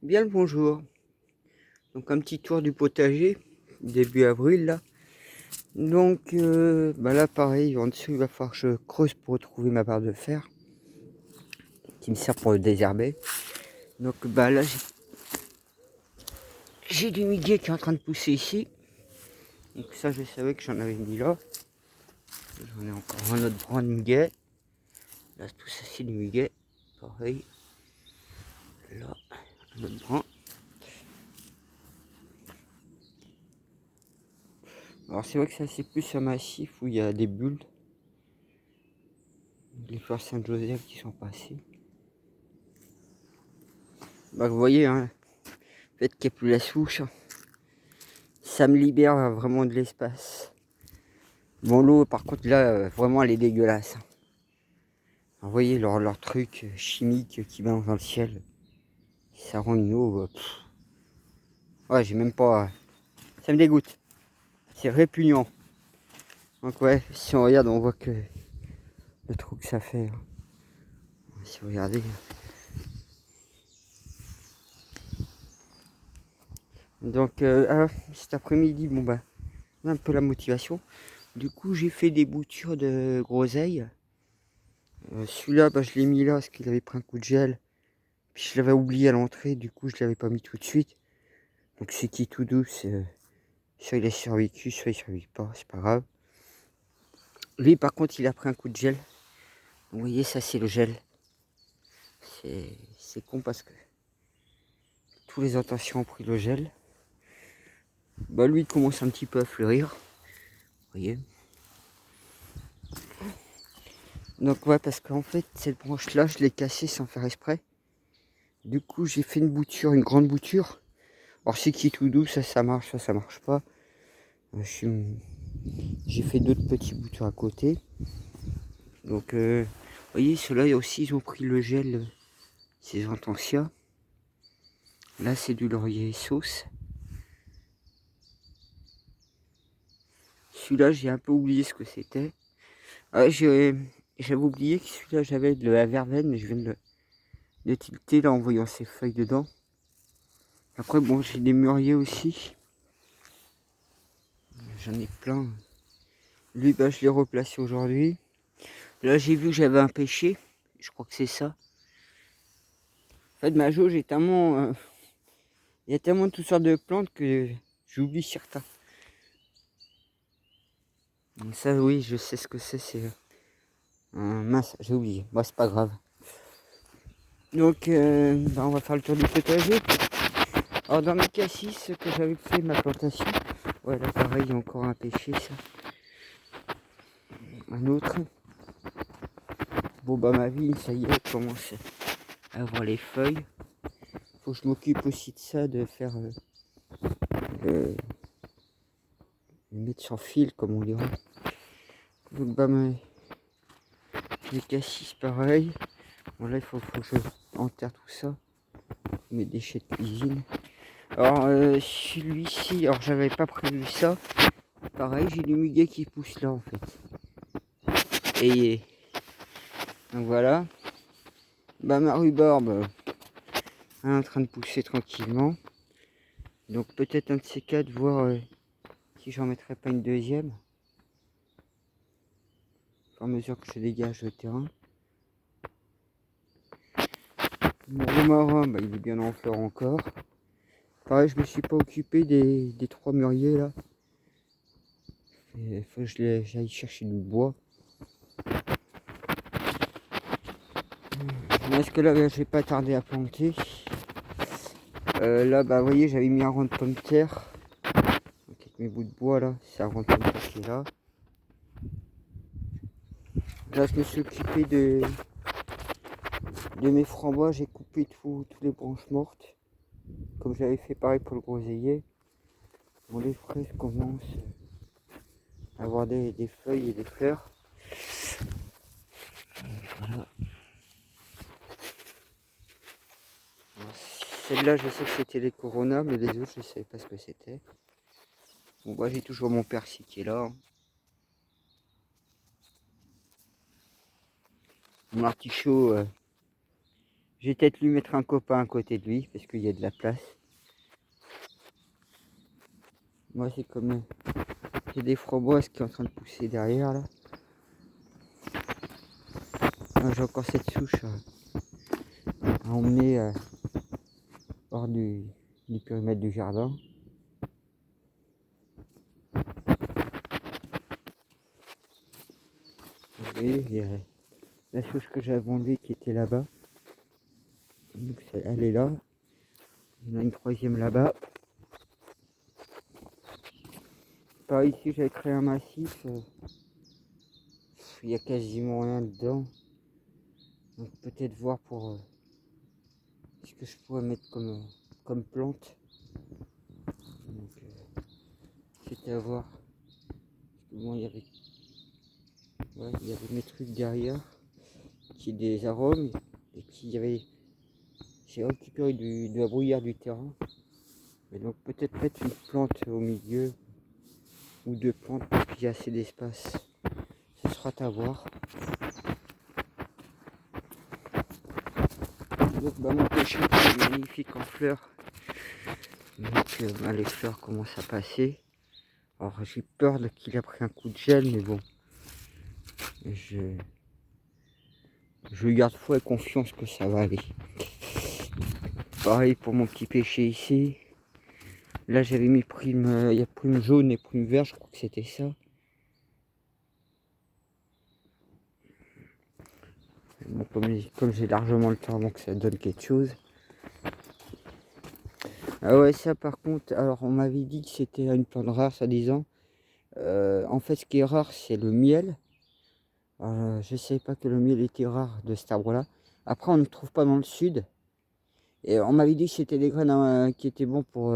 Bien le bonjour. Donc un petit tour du potager, début avril là. Donc là pareil, en dessous il va falloir que je creuse pour retrouver ma barre de fer qui me sert pour le désherber. Donc là j'ai du muguet qui est en train de pousser ici. Donc ça je savais que j'en avais mis là. J'en ai encore un autre brin de muguet. Là tout ça c'est du muguet. Pareil. Là, un autre brin. Alors c'est vrai que ça c'est plus un massif où il y a des bulles. Les fleurs Saint-Joseph qui sont passées. Vous voyez, hein, le fait qu'il n'y ait plus la souche, ça me libère vraiment de l'espace. Bon, l'eau, par contre, là, vraiment, elle est dégueulasse. Vous voyez, leur truc chimique qui balance dans le ciel, ça rend une eau... ouais, j'ai même pas... ça me dégoûte. C'est répugnant. Donc ouais, si on regarde, on voit que le trou que ça fait. Hein. Si vous regardez... Donc, cet après-midi, on a un peu la motivation. Du coup, j'ai fait des boutures de groseille. Celui-là, je l'ai mis là parce qu'il avait pris un coup de gel. Puis je l'avais oublié à l'entrée, du coup je l'avais pas mis tout de suite. Donc c'est qui tout doux, soit il a survécu, soit il survit pas, c'est pas grave. Lui par contre il a pris un coup de gel. Vous voyez ça c'est le gel. C'est con parce que tous les intentions ont pris le gel. Lui il commence un petit peu à fleurir. Vous voyez. Donc ouais parce qu'en fait cette branche là je l'ai cassée sans faire exprès. Du coup j'ai fait une bouture, une grande bouture. Alors c'est qui tout doux, ça marche, ça marche pas. J'ai fait d'autres petits boutures à côté. Donc, vous voyez, ceux-là aussi, ils ont pris le gel, ces hortensias. Là, c'est du laurier sauce. Celui-là, j'ai un peu oublié ce que c'était. Ah, j'avais oublié que celui-là, j'avais de la verveine, mais je viens de tilter là en voyant ces feuilles dedans. Après, bon, j'ai des mûriers aussi. J'en ai plein. Lui, je l'ai replacé aujourd'hui. Là, j'ai vu que j'avais un pêcher. Je crois que c'est ça. En fait, ma jauge est tellement... il y a tellement de toutes sortes de plantes que j'oublie certains. Ça, oui, je sais ce que c'est. Mince, j'ai oublié. Bon, c'est pas grave. Donc, on va faire le tour du potager. Alors, dans mes cassis que j'avais fait ma plantation, ouais, là, pareil, il y a encore un pêcher, ça. Un autre. Bon, ma vigne, ça y est, elle commence à avoir les feuilles. Faut que je m'occupe aussi de ça, de faire le mettre sur fil, comme on dirait. Donc, les cassis, pareil. Bon, là, il faut que je enterre tout ça. Mes déchets de cuisine. Alors, celui-ci, alors j'avais pas prévu ça. Pareil, j'ai du muguet qui pousse là en fait. Et donc voilà. Ma rhubarbe est en train de pousser tranquillement. Donc peut-être un de ces quatre, voir si j'en mettrai pas une deuxième. À mesure que je dégage le terrain. Mon romarin, il est bien en fleur encore. Pareil, je me suis pas occupé des trois mûriers là. Il faut que j'aille chercher du bois. Est-ce que là, je vais pas tarder à planter. Là, vous voyez, j'avais mis un rang de pomme de terre. Donc, avec mes bouts de bois là, c'est un rang de pomme de terre qui est là. Là, je me suis occupé de mes framboises. J'ai coupé toutes les branches mortes. Comme j'avais fait pareil pour le groseillier. Bon, les fraises commencent à avoir des feuilles et des fleurs. Voilà. Celle-là, je sais que c'était les Corona, mais les autres, je ne savais pas ce que c'était. Bon, j'ai toujours mon persil qui est là. Mon artichaut, Je vais peut-être lui mettre un copain à côté de lui parce qu'il y a de la place. Moi c'est comme j'ai des framboises qui sont en train de pousser derrière là. J'ai encore cette souche à emmener hors du périmètre du jardin. Vous voyez, il y a la souche que j'avais enlevée qui était là-bas. Donc elle est là. Il y en a une troisième là-bas. Par ici j'avais créé un massif. Il y a quasiment rien dedans. Donc peut-être voir pour ce que je pourrais mettre comme plante. Donc c'était à voir. Parce que bon, il y avait mes trucs derrière qui est des arômes et j'ai récupéré de la bruyère du terrain. Et donc peut-être mettre une plante au milieu ou deux plantes parce qu'il y a assez d'espace. Ce sera à voir. Donc mon pêcher est magnifique en fleurs. Donc les fleurs commencent à passer. Alors j'ai peur qu'il a pris un coup de gel, mais bon. Je garde foi et confiance que ça va aller. Pareil pour mon petit pêcher ici. Là j'avais mis prime, il y a prime jaune et prime vert, je crois que c'était ça. Bon, comme j'ai largement le temps avant que ça donne quelque chose. Ah ouais, ça par contre, alors on m'avait dit que c'était une plante rare, soi-disant. En fait, ce qui est rare, c'est le miel. Je ne savais pas que le miel était rare de cet arbre-là. Après, on ne le trouve pas dans le sud. Et on m'avait dit que c'était des graines qui étaient bons pour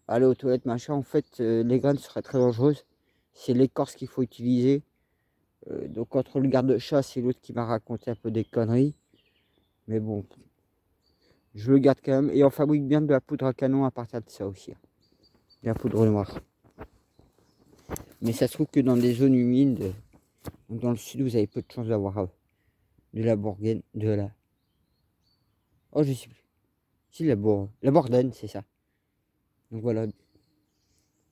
aller aux toilettes, machin. En fait, les graines seraient très dangereuses. C'est l'écorce qu'il faut utiliser. Donc entre le garde-chasse et l'autre qui m'a raconté un peu des conneries. Mais bon, je le garde quand même. Et on fabrique bien de la poudre à canon à partir de ça aussi. De la poudre noire. Mais ça se trouve que dans des zones humides, dans le sud, vous avez peu de chances d'avoir de la bourgaine, de la... Oh, je sais plus. Si, la bourdaine, c'est ça. Donc voilà.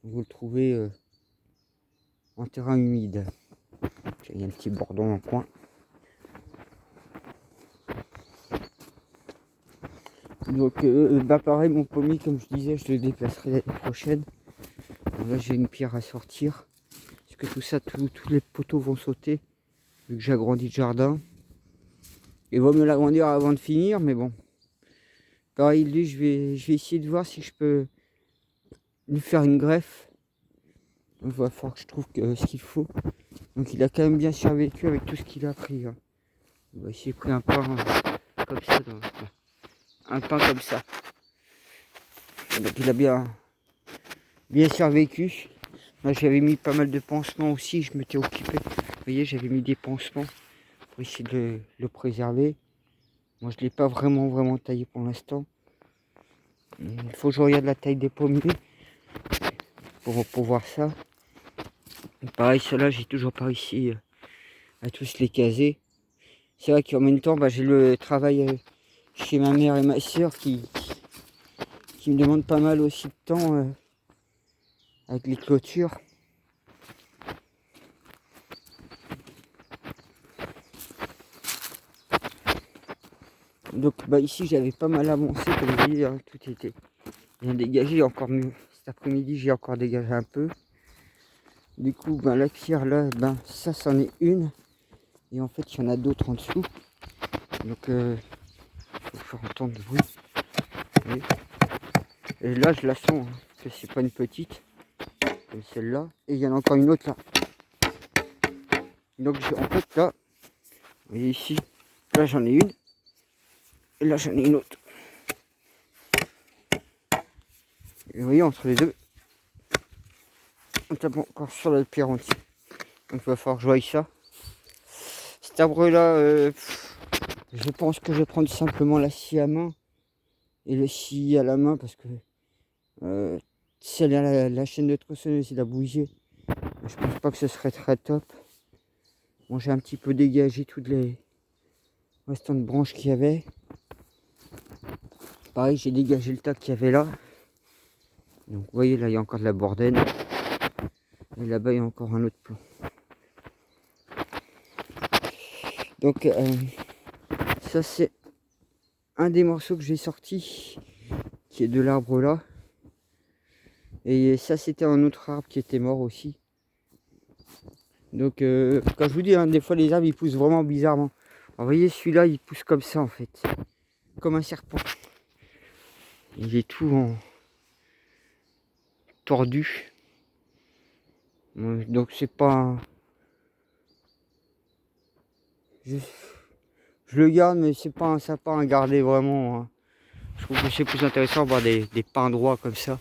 Vous le trouvez en terrain humide. Il y a un petit bordon dans le coin. Donc, pareil, mon pommier, comme je disais, je le déplacerai l'année prochaine. Donc là, j'ai une pierre à sortir. Parce que tout ça, tous les poteaux vont sauter. Vu que j'ai agrandi le jardin. Il vaut mieux l'agrandir avant de finir, mais bon. Pareil, lui, je vais essayer de voir si je peux lui faire une greffe. Donc, il va falloir que je trouve ce qu'il faut. Donc, il a quand même bien survécu avec tout ce qu'il a pris. Hein. Il va essayer de prendre un pain comme ça. Un pain comme ça. Donc, il a bien survécu. Moi, j'avais mis pas mal de pansements aussi. Je m'étais occupé. Vous voyez, j'avais mis des pansements pour essayer de le préserver. Moi, je ne l'ai pas vraiment taillé pour l'instant. Il faut que je regarde la taille des pommiers pour voir ça. Et pareil, ceux-là, j'ai toujours pas réussi à tous les caser. C'est vrai qu'en même temps, j'ai le travail chez ma mère et ma soeur qui me demandent pas mal aussi de temps avec les clôtures. Donc ici, j'avais pas mal avancé, comme je dis, hein, tout était bien dégagé, encore mieux. Cet après-midi, j'ai encore dégagé un peu. Du coup, la pierre là, ça c'en est une. Et en fait, il y en a d'autres en dessous. Donc, il faut faire entendre le bruit. Oui. Et là, je la sens, hein, que c'est pas une petite, comme celle-là. Et il y en a encore une autre là. Donc, en fait, là, vous voyez ici, là j'en ai une. Et là, j'en ai une autre. Et vous voyez, entre les deux, on tape encore sur la pierre entière. Donc, il va falloir que je voie ça. Cet arbre-là, je pense que je vais prendre simplement la scie à main. Et le scie à la main, parce que si la chaîne de tronçonneuse, il a bougé. Je pense pas que ce serait très top. Bon, j'ai un petit peu dégagé toutes les restants de branches qu'il y avait. Pareil, j'ai dégagé le tas qu'il y avait là. Donc vous voyez, là il y a encore de la bordenne. Et là-bas il y a encore un autre plan. Donc ça c'est un des morceaux que j'ai sorti, qui est de l'arbre là. Et ça c'était un autre arbre qui était mort aussi. Donc quand je vous dis, hein, des fois les arbres ils poussent vraiment bizarrement. Alors, vous voyez, celui-là il pousse comme ça en fait, comme un serpent. Il est tout en tordu. Donc c'est pas... Je le garde, mais c'est pas un sapin à garder vraiment, hein. Je trouve que c'est plus intéressant d'avoir des pins droits comme ça.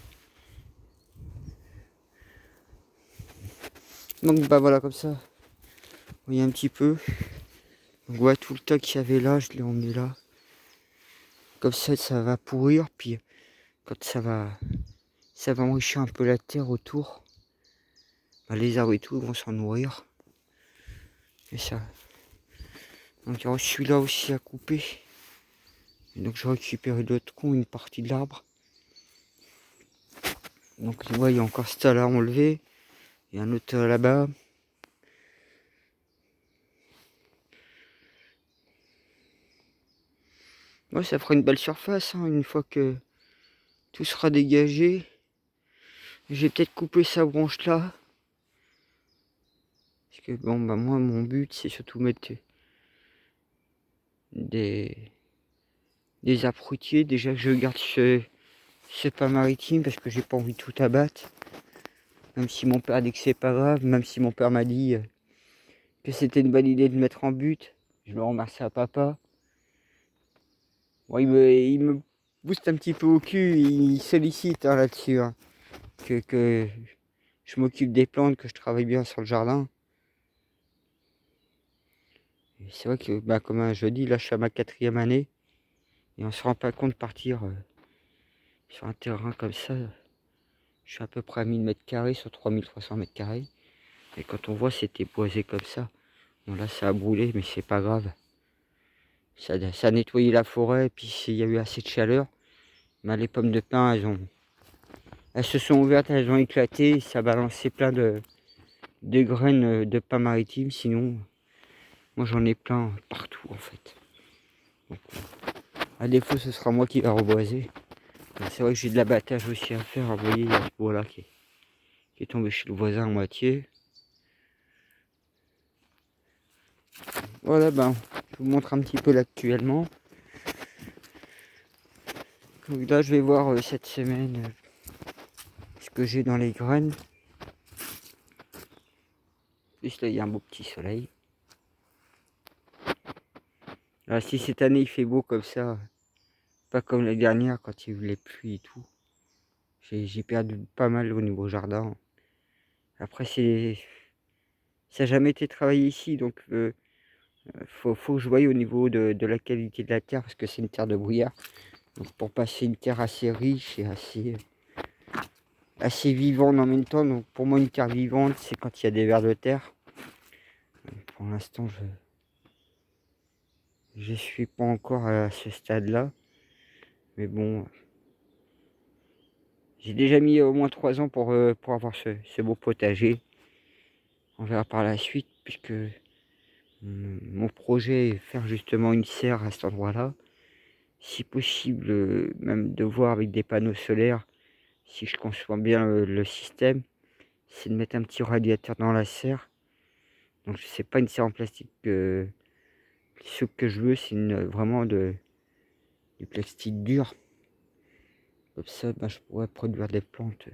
Donc bah voilà, comme ça. Vous voyez un petit peu. Donc ouais, tout le tas qu'il y avait là, je l'ai emmené là. Comme ça va pourrir. Puis quand ça va enrichir un peu la terre autour, bah, les arbres et tout vont s'en nourrir. Et ça. Donc il y aura celui-là aussi à couper. Et donc j'ai récupéré de l'autre con une partie de l'arbre. Donc tu vois, il y a encore ce tas là enlevé. Il y a un autre là-bas. Ouais, ça fera une belle surface, hein, une fois que tout sera dégagé. J'ai peut-être coupé sa branche là. Parce que bon, bah moi, mon but, c'est surtout mettre des arbres fruitiers. Déjà que je garde ce pas maritime parce que j'ai pas envie de tout abattre. Même si mon père dit que c'est pas grave, même si mon père m'a dit que c'était une bonne idée de mettre en but. Je le remercie à papa. Bon, il me booste un petit peu au cul, il sollicite, hein, là-dessus, hein, que je m'occupe des plantes, que je travaille bien sur le jardin. Et c'est vrai que, bah, comme je dis, là je suis à ma 4e année et on se rend pas compte de partir sur un terrain comme ça. Je suis à peu près à 1000 mètres carrés sur 3300 mètres carrés. Et quand on voit c'était boisé comme ça, bon là ça a brûlé, mais c'est pas grave. Ça a nettoyé la forêt, et puis s'il y a eu assez de chaleur, bah, les pommes de pin elles se sont ouvertes, elles ont éclaté, ça a balancé plein de graines de pin maritime. Sinon, moi j'en ai plein partout en fait. Donc, à défaut, ce sera moi qui va reboiser. C'est vrai que j'ai de l'abattage aussi à faire. Vous voyez, il y a ce bois là qui est tombé chez le voisin à moitié. Voilà, ben, je vous montre un petit peu l'actuellement. Donc là, je vais voir cette semaine ce que j'ai dans les graines. Juste là, il y a un beau petit soleil. Là, si cette année il fait beau comme ça, pas comme la dernière quand il y a eu les pluies et tout, j'ai perdu pas mal au niveau jardin. Après, ça n'a jamais été travaillé ici, donc faut que je voie au niveau de la qualité de la terre, parce que c'est une terre de brouillard. Donc pour passer une terre assez riche et assez vivante en même temps. Donc pour moi, une terre vivante, c'est quand il y a des vers de terre. Pour l'instant, je suis pas encore à ce stade-là. Mais bon, j'ai déjà mis au moins 3 ans pour avoir ce beau potager. On verra par la suite, puisque mon projet est faire justement une serre à cet endroit-là. Si possible, même de voir avec des panneaux solaires, si je conçois bien le système, c'est de mettre un petit radiateur dans la serre. Donc c'est pas une serre en plastique. Ce que je veux, c'est vraiment du plastique dur. Comme ça, bah, je pourrais produire des plantes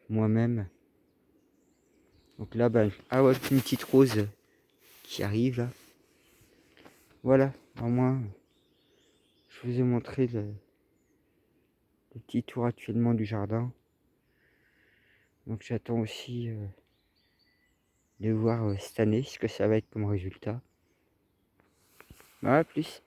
moi-même. Donc là, bah, ah ouais, une petite rose qui arrive là. Voilà, au moins, je vous ai montré le petit tour actuellement du jardin. Donc j'attends aussi de voir cette année ce que ça va être comme résultat. Voilà, plus.